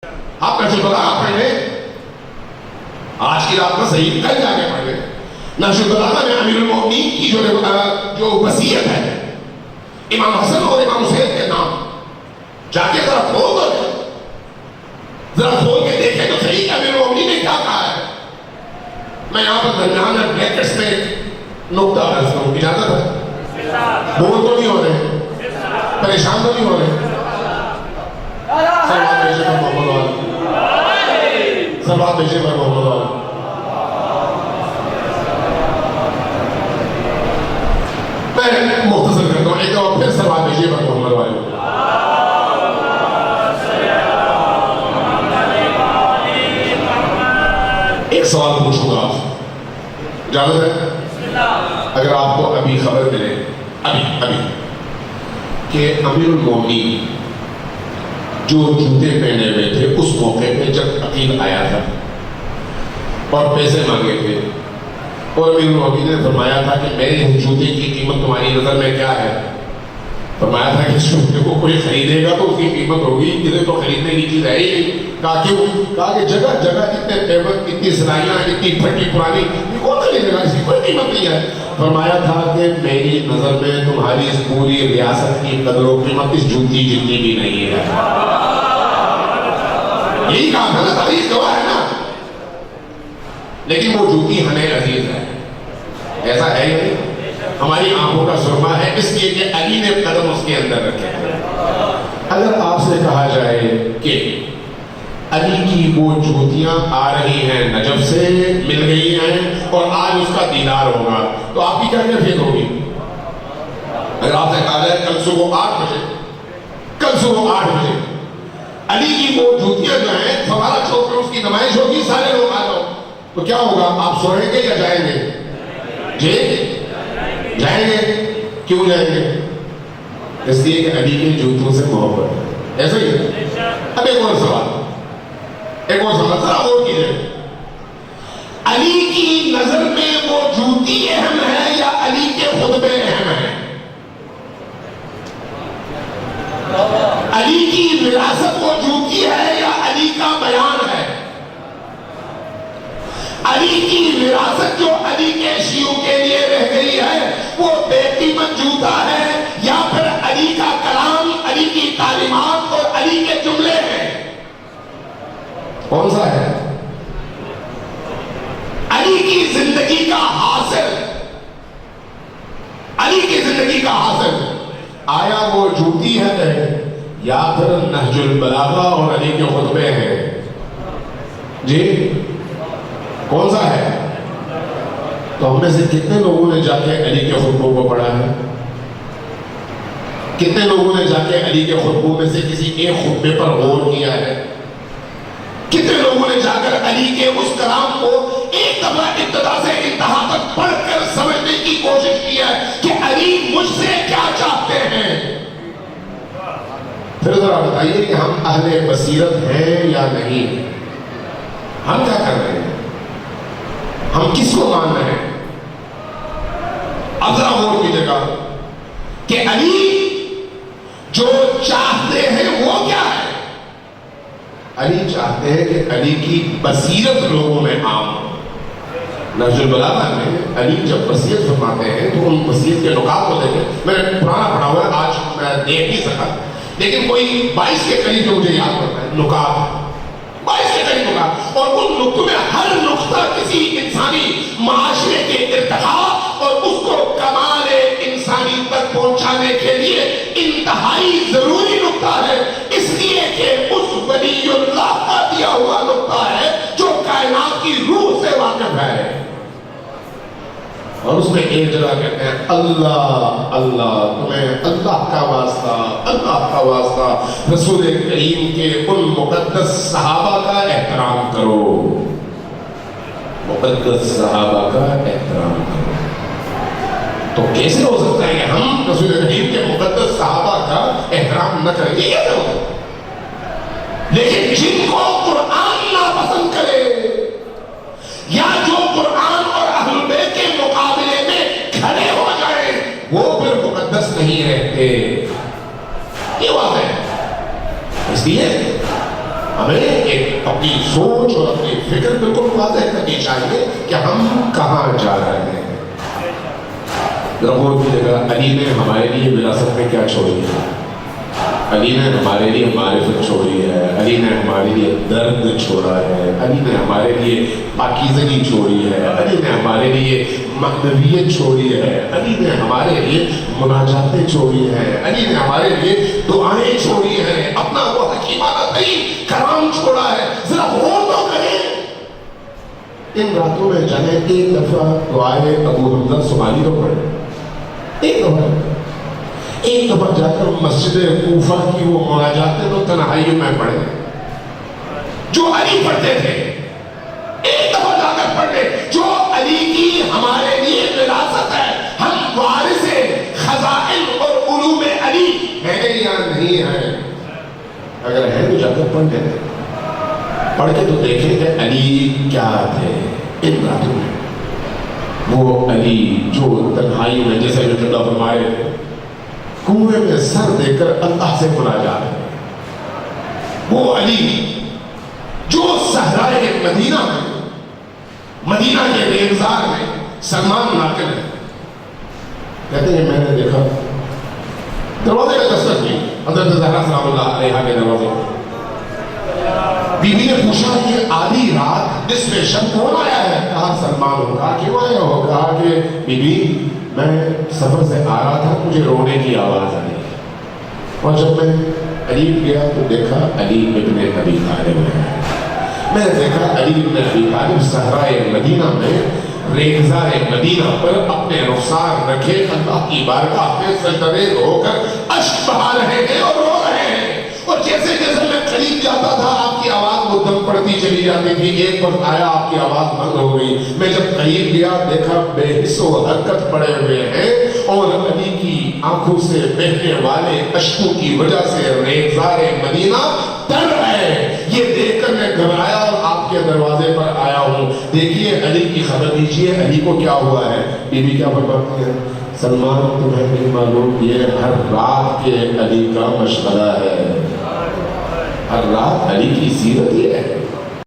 آپ نشر البلاغہ پڑھ لیں، آج کی رات کا صحیح کل جا کے پڑھ لیں۔ نشر البلاغہ میں امیر المومنین کی جو وصیت ہے امام حسن اور امام حسین کے نام، جا کے ذرا کھول دو، ذرا کھول کے دیکھیں تو صحیح کہ امیر المومنین نے کیا کہا ہے۔ میں یہاں پر درمیان میں بریکٹس میں نقطہ عرض کروں، اجازت ہے؟ بول تو نہیں ہو رہے، پریشان تو نہیں ہو رہے؟ سلوات بھیجے پر محمد والا، سلوات بھیجے پر محمد والا۔ میں مختصر کرتا ہوں، ایک دفعہ پھر سلوات بھیجے پر محمد والا۔ ایک سوال پوچھوں گا آپ سے، اجازت ہے؟ اگر آپ کو ابھی خبر ملے ابھی کہ امیر المومنین جو جوتے پہنے ہوئے تھے اس موقع پہ جب عقیل آیا تھا اور پیسے مانگے تھے، اور امیر المومنین نے فرمایا تھا کہ میرے جوتے کی قیمت تمہاری نظر میں کیا ہے؟ فرمایا تھا کہ اس جوتے کو کوئی خریدے گا تو اس کی قیمت ہوگی، اسے تو خریدنے کی چیز ہے ہی نہیں۔ کہا کیوں؟ کہا کہ جگہ جگہ اتنے پیمنٹ، اتنی سلائیاں، اتنی پھٹی پرانی، یہ کون خریدے گا؟ اس کی کوئی قیمت نہیں ہے۔ فرمایا تھا کہ میری نظر میں تمہاری اس پوری ریاست کی قدر و قیمت اس جوتی جتنی بھی نہیں ہے۔ یہی کہا تھا نا، تاریخ گواہ ہے نا۔ لیکن وہ جوتی ہمیں عزیز ہے، ایسا ہے ہی نہیں، ہماری آنکھوں کا سرما ہے، اس لیے کہ علی نے قدم اس کے اندر رکھے ہیں۔ اگر آپ سے کہا جائے کہ علی کی وہ جوتیاں آ رہی ہیں نجف سے، مل گئی ہیں اور آج اس کا دیدار ہوگا، تو آپ کی کیا کیفیت ہوگی؟ اگر آپ سے کہا جائے کل صبح 8 بجے علی کی وہ جوتیاں جو ہیں فوارہ چوک میں اس کی نمائش ہوگی، سارے لوگ آ جاؤ، تو کیا ہوگا؟ آپ سوئیں گے یا جائیں گے؟ جی جائیں گے۔ کیوں جائیں گے؟ اس لیے کہ علی کے جوتوں سے محبت ہے، ایسا ہی ہے۔ اب ایک اور سوال ذرا غور کیجئے، علی کی نظر میں وہ جوتی اہم ہے یا علی کے خطبے اہم ہیں؟ علی کی وراثت وہ جوتی ہے یا علی کا بیان ہے؟ علی کی وراثت جو علی کے شیعوں کے لیے رہ گئی ہے وہ بے قیمت جوتا ہے یا پھر علی کا کلام، علی کی تعلیمات اور علی کے جملے ہیں؟ کون سا ہے؟ علی کی زندگی کا حاصل، علی کی زندگی کا حاصل آیا وہ جوتی ہے یا پھر نہج البلاغہ اور علی کے خطبے ہیں؟ جی کون سا ہے؟ تو ہم میں سے کتنے لوگوں نے جا کے علی کے خطبوں کو پڑھا ہے؟ کتنے لوگوں نے جا کے علی کے خطبوں میں سے کسی ایک خطبے پر غور کیا ہے؟ کتنے لوگوں نے جا کر علی کے اس کلام کو ایک دفعہ ابتدا سے انتہا تک پڑھ کر سمجھنے کی کوشش کی ہے کہ علی مجھ سے کیا چاہتے ہیں؟ پھر ذرا بتائیے کہ ہم اہل بصیرت ہیں یا نہیں؟ ہم کیا کر رہے ہیں؟ ہم کس کو مان رہے ہیں؟ اب ذرا غور کیجیے گا کہ علی جو چاہتے ہیں وہ کیا ہے؟ علی چاہتے ہیں کہ علی کی بصیرت لوگوں میں عام ہو۔ نہج البلاغہ میں علی جب وصیت فرماتے ہیں تو ان وصیت کے نکات کو دیکھیں، میں نے پرانا پڑھا ہوا ہے، آج میں دیکھ نہیں سکا، لیکن کوئی 22 کے قریب جو مجھے یاد پڑتا ہے نکات، 22 کے قریب نکات، اور ان نقطوں میں ہر نقطہ کسی انسانی معاشرے کے ارتقاء اور اس کو کمال انسانی تک پہنچانے کے لیے انتہائی ضروری نقطہ ہے، اس لیے کہ اس ولی اللہ کا دیا ہوا نقطہ ہے جو کائنات کی روح سے واقف ہے۔ اور اس میں ایک جگہ کہتے ہیں اللہ اللہ، تمہیں اللہ کا واسطہ، اللہ کا واسطہ رسول کریم کے ان مقدس صحابہ کا احترام کرو، مقدس صحابہ کا احترام کرو۔ تو کیسے ہو سکتا ہے کہ ہم رسول کریم کے مقدس صحابہ کا احترام نہ کریں؟ یہ کیسے ہوتا ہے؟ لیکن جن کو قرآن ناپسند کرے یا جو قرآن اور اہل بیت کے مقابلے میں کھڑے ہو جائیں وہ پھر مقدس نہیں رہتے، یہ واضح ہے۔ اس لیے ہمیں ایک اپنی سوچ اور اپنی فکر بالکل واضح کرنی چاہیے کہ ہم کہاں جا رہے ہیں. غور کیجیے گا, علی نے ہمارے لیے وراثت میں کیا چھوڑی ہے؟ علی نے ہمارے لیے معرفت چھوڑی ہے, علی نے ہمارے لیے درد چھوڑا ہے, علی نے ہمارے لیے پاکیزگی چھوڑی ہے, علی نے ہمارے لیے معنویت چھوڑی ہے, علی نے ہمارے لیے مناجاتیں چھوڑی ہیں, علی نے ہمارے لیے دعائیں چھوڑی ہیں, اپنا وہ حکیمانہ ترین کلام چھوڑا ہے. ذرا غور تو کریں. ان راتوں میں جانے ایک دفعہ دعائے ابو حمزہ صومالی تو پڑھیں, ایک دفعہ جا کر مسجد کوفہ کی وہ مناجاتیں تو تنہائیوں میں پڑھیں جو علی پڑھتے تھے. ایک دفعہ جا کر پڑھ لیں جو علی کی ہمارے لیے وراثت ہے. ہم وارث خزائن اور علوم علی ہیں یا نہیں ہیں؟ اگر ہے تو جا کر پڑھ لیں, پڑھ کے تو دیکھیں کہ علی کیا تھے ان راتوں میں. وہ علی جو تنہائی میں, جیسے اللہ فرمائے, کنویں میں سر دے کر اللہ سے مناجات ہے. وہ علی جو صحرائے مدینہ میں, مدینہ کے ریگزار میں سلمان ناقل ہے. کہتے ہیں میں نے دیکھا دروازے میں دستک کی, حضرت زہرا سلام اللہ علیہا کے دروازے. بی بی نے پوچھا کہ آدھی رات نصف شب کون آیا ہے؟ کہا سلمان ہو. کہا کیوں آیا ہو؟ کہا کہ بی بی میں سفر سے آ رہا تھا, مجھے رونے کی آواز آئی, اور جب میں قریب گیا تو دیکھا علی ابن ابی طالب ہے. میں نے دیکھا علی ابن ابی طالب صحرائے مدینہ میں ریگزار مدینہ پر اپنے رخسار رکھے اللہ کی بارگاہ میں سجدے ہو کر اشک بہا رہے ہیں اور رو رہے ہیں. اور جیسے جیسے میں قریب جاتا تھا آپ کی آواز مدھم پڑتی چلی جاتی تھی. ایک وقت آیا آپ کی آواز بند ہو گئی. میں جب قریب گیا دیکھا بے حس و حرکت پڑے ہوئے ہیں اور علی کی آنکھوں سے بہنے والے اشکوں کی وجہ سے ریگزار مدینہ تر ہے. یہ دیکھ کر میں گھبرایا اور آپ کے دروازے پر آیا ہوں. دیکھیے علی کی خبر دیجیے علی کو کیا ہوا ہے. بی بی کیا فرماتی ہے؟ سلمان تمہیں نہیں معلوم یہ ہر رات کے علی کا مشغلہ ہے. ہر رات علی کی سیرت یہ ہے.